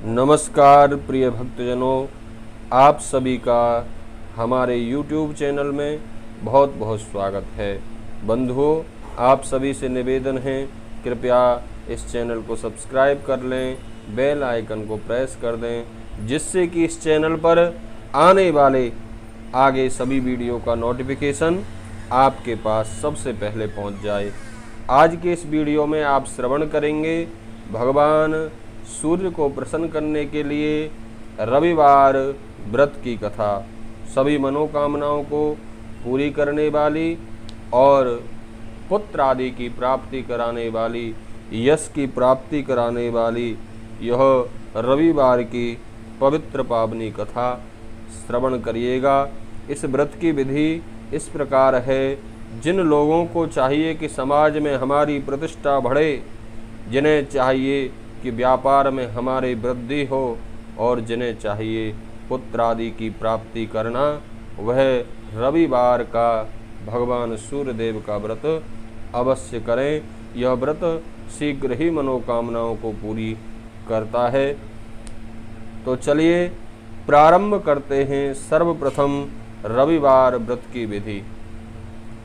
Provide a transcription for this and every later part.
नमस्कार प्रिय भक्तजनों, आप सभी का हमारे YouTube चैनल में बहुत बहुत स्वागत है। बंधुओं, आप सभी से निवेदन है, कृपया इस चैनल को सब्सक्राइब कर लें, बेल आइकन को प्रेस कर दें, जिससे कि इस चैनल पर आने वाले आगे सभी वीडियो का नोटिफिकेशन आपके पास सबसे पहले पहुंच जाए। आज के इस वीडियो में आप श्रवण करेंगे भगवान सूर्य को प्रसन्न करने के लिए रविवार व्रत की कथा। सभी मनोकामनाओं को पूरी करने वाली और पुत्र आदि की प्राप्ति कराने वाली, यश की प्राप्ति कराने वाली यह रविवार की पवित्र पावनी कथा श्रवण करिएगा। इस व्रत की विधि इस प्रकार है। जिन लोगों को चाहिए कि समाज में हमारी प्रतिष्ठा बढ़े, जिन्हें चाहिए कि व्यापार में हमारी वृद्धि हो और जिन्हें चाहिए पुत्र आदि की प्राप्ति करना, वह रविवार का भगवान सूर्यदेव का व्रत अवश्य करें। यह व्रत शीघ्र ही मनोकामनाओं को पूरी करता है। तो चलिए प्रारंभ करते हैं सर्वप्रथम रविवार व्रत की विधि।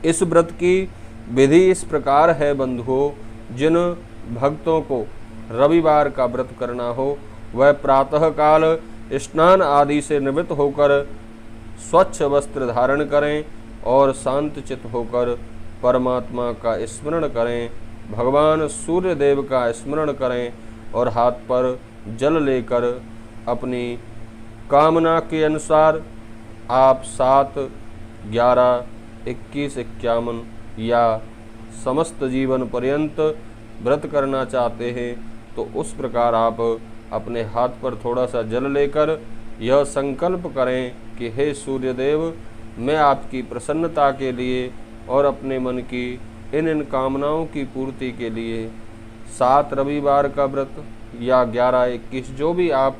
इस व्रत की विधि इस प्रकार है बंधुओं, जिन भक्तों को रविवार का व्रत करना हो वह प्रातः काल स्नान आदि से निवृत्त होकर स्वच्छ वस्त्र धारण करें और शांत चित्त होकर परमात्मा का स्मरण करें, भगवान सूर्य देव का स्मरण करें और हाथ पर जल लेकर अपनी कामना के अनुसार आप 7, 11, 21, 51 या समस्त जीवन पर्यंत व्रत करना चाहते हैं तो उस प्रकार आप अपने हाथ पर थोड़ा सा जल लेकर यह संकल्प करें कि हे सूर्यदेव, मैं आपकी प्रसन्नता के लिए और अपने मन की इन कामनाओं की पूर्ति के लिए 7 रविवार का व्रत या 11, 21 जो भी आप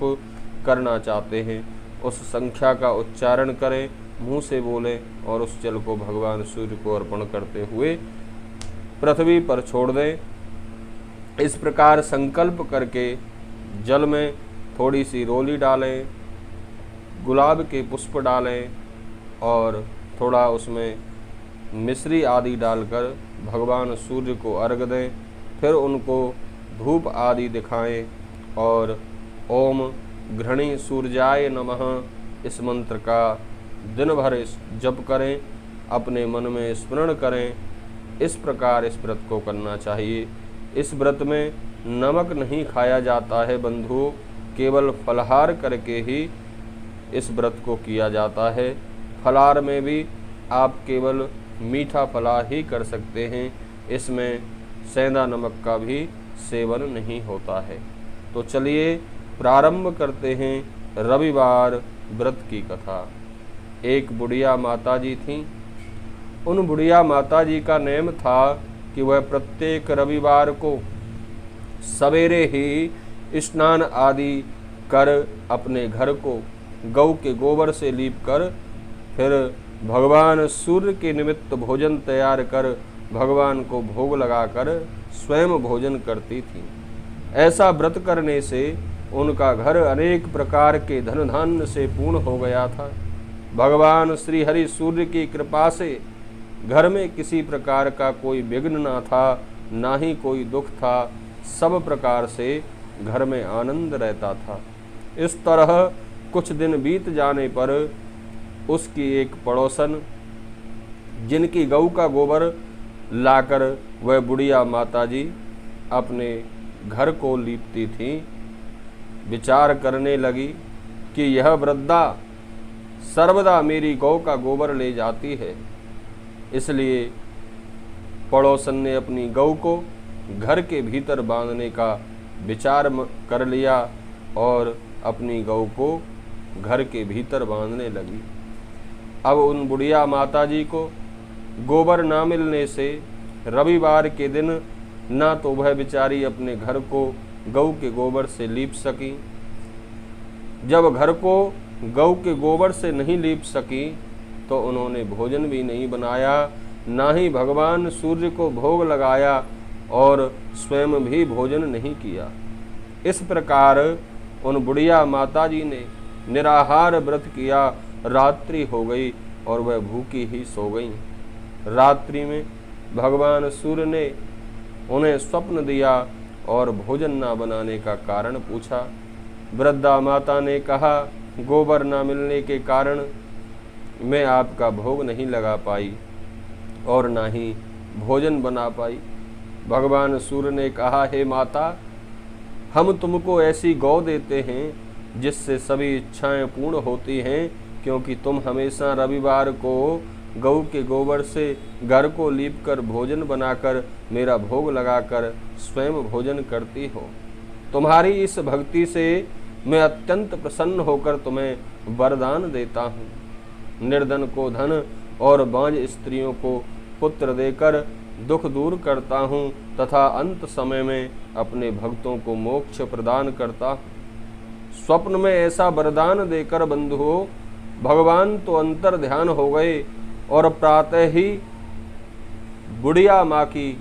करना चाहते हैं उस संख्या का उच्चारण करें, मुंह से बोलें और उस जल को भगवान सूर्य को अर्पण करते हुए पृथ्वी पर छोड़ दें। इस प्रकार संकल्प करके जल में थोड़ी सी रोली डालें, गुलाब के पुष्प डालें और थोड़ा उसमें मिश्री आदि डालकर भगवान सूर्य को अर्घ दें। फिर उनको धूप आदि दिखाएं और ओम घृणी सूर्याय नमः इस मंत्र का दिन भर जप करें, अपने मन में स्मरण करें। इस प्रकार इस व्रत को करना चाहिए। इस व्रत में नमक नहीं खाया जाता है बंधुओं, केवल फलाहार करके ही इस व्रत को किया जाता है। फलाहार में भी आप केवल मीठा फलाहार ही कर सकते हैं, इसमें सेंधा नमक का भी सेवन नहीं होता है। तो चलिए प्रारंभ करते हैं रविवार व्रत की कथा। एक बुढ़िया माताजी थीं। उन बुढ़िया माताजी का नेम था कि वह प्रत्येक रविवार को सवेरे ही स्नान आदि कर अपने घर को गौ के गोबर से लीप कर फिर भगवान सूर्य के निमित्त भोजन तैयार कर भगवान को भोग लगाकर स्वयं भोजन करती थी। ऐसा व्रत करने से उनका घर अनेक प्रकार के धन धान्य से पूर्ण हो गया था। भगवान श्री हरि सूर्य की कृपा से घर में किसी प्रकार का कोई विघ्न ना था, ना ही कोई दुख था। सब प्रकार से घर में आनंद रहता था। इस तरह कुछ दिन बीत जाने पर उसकी एक पड़ोसन, जिनकी गऊ का गोबर लाकर वह बुढ़िया माताजी अपने घर को लीपती थी, विचार करने लगी कि यह वृद्धा सर्वदा मेरी गौ का गोबर ले जाती है। इसलिए पड़ोसन ने अपनी गऊ को घर के भीतर बांधने का विचार कर लिया और अपनी गऊ को घर के भीतर बांधने लगी। अब उन बुढ़िया माताजी को गोबर ना मिलने से रविवार के दिन ना तो वह बेचारी अपने घर को गऊ के गोबर से लीप सकी। जब घर को गऊ के गोबर से नहीं लीप सकी तो उन्होंने भोजन भी नहीं बनाया, ना ही भगवान सूर्य को भोग लगाया और स्वयं भी भोजन नहीं किया। इस प्रकार उन बुढ़िया माताजी ने निराहार व्रत किया। रात्रि हो गई और वह भूखी ही सो गईं। रात्रि में भगवान सूर्य ने उन्हें स्वप्न दिया और भोजन ना बनाने का कारण पूछा। वृद्धा माता ने कहा, गोबर ना मिलने के कारण मैं आपका भोग नहीं लगा पाई और ना ही भोजन बना पाई। भगवान सूर्य ने कहा, हे माता, हम तुमको ऐसी गौ देते हैं जिससे सभी इच्छाएं पूर्ण होती हैं, क्योंकि तुम हमेशा रविवार को गौ के गोबर से घर को लीपकर भोजन बनाकर मेरा भोग लगाकर स्वयं भोजन करती हो। तुम्हारी इस भक्ति से मैं अत्यंत प्रसन्न होकर तुम्हें वरदान देता हूँ। निर्धन को धन और बांझ स्त्रियों को पुत्र देकर दुख दूर करता हूँ तथा अंत समय में अपने भक्तों को मोक्ष प्रदान करता हूँ। स्वप्न में ऐसा वरदान देकर बंधुओं भगवान तो अंतर ध्यान हो गए और प्रातः ही बुढ़िया माँ की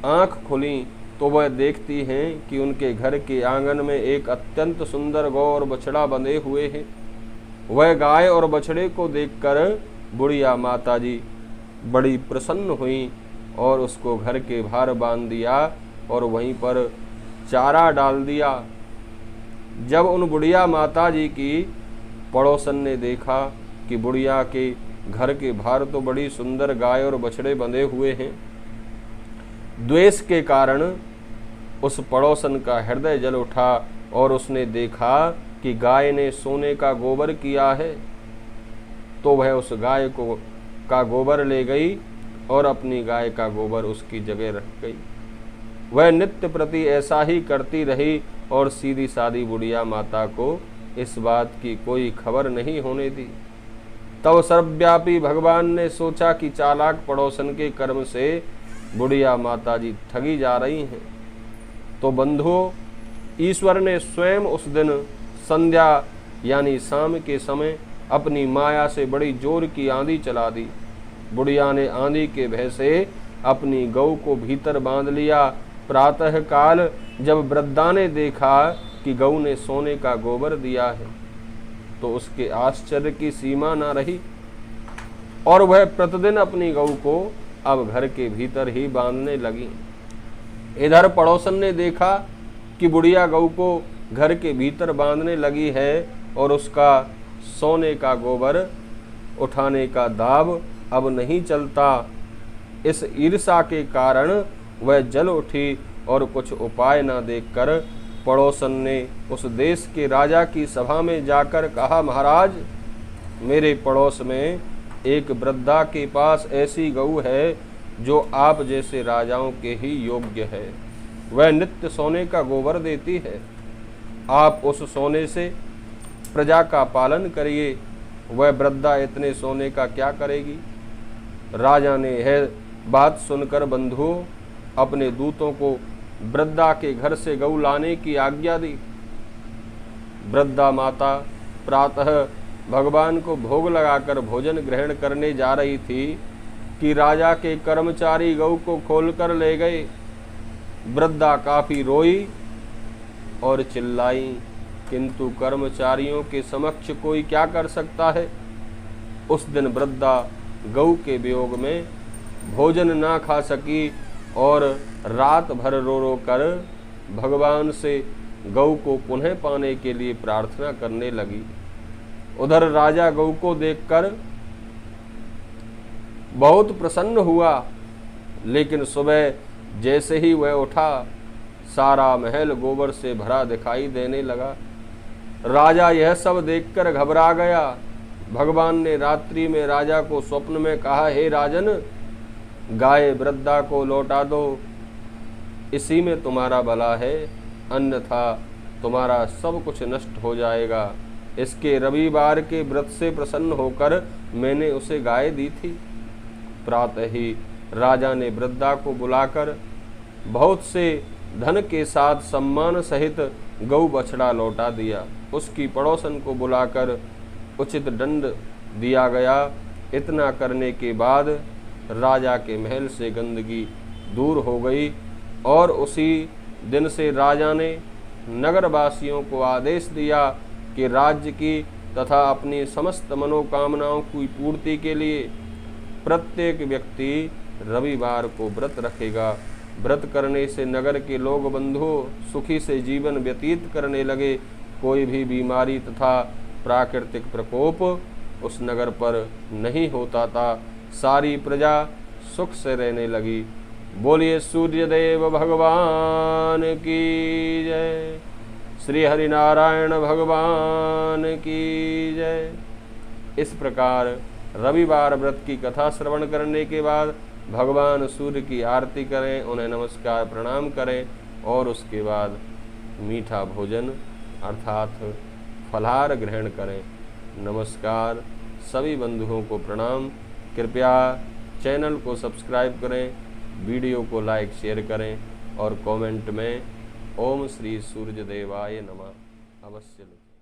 आंख खुली तो वह देखती हैं कि उनके घर के आंगन में एक अत्यंत सुंदर गौ और बछड़ा बंधे हुए हैं। वह गाय और बछड़े को देखकर बुढ़िया माताजी बड़ी प्रसन्न हुई और उसको घर के बाहर बांध दिया और वहीं पर चारा डाल दिया। जब उन बुढ़िया माताजी की पड़ोसन ने देखा कि बुढ़िया के घर के बाहर तो बड़ी सुंदर गाय और बछड़े बंधे हुए हैं, द्वेष के कारण उस पड़ोसन का हृदय जल उठा और उसने देखा कि गाय ने सोने का गोबर किया है, तो वह उस गाय का गोबर ले गई और अपनी गाय का गोबर उसकी जगह रख गई। वह नित्य प्रति ऐसा ही करती रही और सीधी सादी बुढ़िया माता को इस बात की कोई खबर नहीं होने दी। तब सर्वव्यापी भगवान ने सोचा कि चालाक पड़ोसन के कर्म से बुढ़िया माताजी ठगी जा रही हैं। तो बंधुओं, ईश्वर ने स्वयं उस दिन संध्या यानी शाम के समय अपनी माया से बड़ी जोर की आंधी चला दी। बुढ़िया ने आंधी के भय से अपनी गौ को भीतर बांध लिया। प्रातः काल जब वृद्धा ने देखा कि गौ ने सोने का गोबर दिया है तो उसके आश्चर्य की सीमा न रही और वह प्रतिदिन अपनी गौ को अब घर के भीतर ही बांधने लगी। इधर पड़ोसन ने देखा कि बुढ़िया गौ को घर के भीतर बांधने लगी है और उसका सोने का गोबर उठाने का दाव अब नहीं चलता। इस ईर्ष्या के कारण वह जल उठी और कुछ उपाय न देखकर पड़ोसन ने उस देश के राजा की सभा में जाकर कहा, महाराज, मेरे पड़ोस में एक वृद्धा के पास ऐसी गऊ है जो आप जैसे राजाओं के ही योग्य है। वह नित्य सोने का गोबर देती है। आप उस सोने से प्रजा का पालन करिए। वह वृद्धा इतने सोने का क्या करेगी? राजा ने यह बात सुनकर बंधुओं अपने दूतों को वृद्धा के घर से गऊ लाने की आज्ञा दी। वृद्धा माता प्रातः भगवान को भोग लगाकर भोजन ग्रहण करने जा रही थी कि राजा के कर्मचारी गऊ को खोलकर ले गए। वृद्धा काफी रोई और चिल्लाई, किंतु कर्मचारियों के समक्ष कोई क्या कर सकता है। उस दिन वृद्धा गऊ के वियोग में भोजन ना खा सकी और रात भर रो रो कर भगवान से गऊ को पुनः पाने के लिए प्रार्थना करने लगी। उधर राजा गऊ को देखकर बहुत प्रसन्न हुआ, लेकिन सुबह जैसे ही वह उठा सारा महल गोबर से भरा दिखाई देने लगा। राजा यह सब देखकर घबरा गया। भगवान ने रात्रि में राजा को स्वप्न में कहा, हे राजन, गाय वृद्धा को लौटा दो, इसी में तुम्हारा भला है, अन्यथा तुम्हारा सब कुछ नष्ट हो जाएगा। इसके रविवार के व्रत से प्रसन्न होकर मैंने उसे गाय दी थी। प्रातः ही राजा ने वृद्धा को बुलाकर बहुत से धन के साथ सम्मान सहित गौ बछड़ा लौटा दिया। उसकी पड़ोसन को बुलाकर उचित दंड दिया गया। इतना करने के बाद राजा के महल से गंदगी दूर हो गई और उसी दिन से राजा ने नगरवासियों को आदेश दिया कि राज्य की तथा अपनी समस्त मनोकामनाओं की पूर्ति के लिए प्रत्येक व्यक्ति रविवार को व्रत रखेगा। व्रत करने से नगर के लोग बंधुओं सुखी से जीवन व्यतीत करने लगे। कोई भी बीमारी तथा प्राकृतिक प्रकोप उस नगर पर नहीं होता था। सारी प्रजा सुख से रहने लगी। बोलिए सूर्यदेव भगवान की जय, श्री हरिनारायण भगवान की जय। इस प्रकार रविवार व्रत की कथा श्रवण करने के बाद भगवान सूर्य की आरती करें, उन्हें नमस्कार प्रणाम करें और उसके बाद मीठा भोजन अर्थात फलाहार ग्रहण करें। नमस्कार, सभी बंधुओं को प्रणाम। कृपया चैनल को सब्सक्राइब करें, वीडियो को लाइक शेयर करें और कमेंट में ओम श्री सूर्यदेवाय नमः अवश्य लिखें।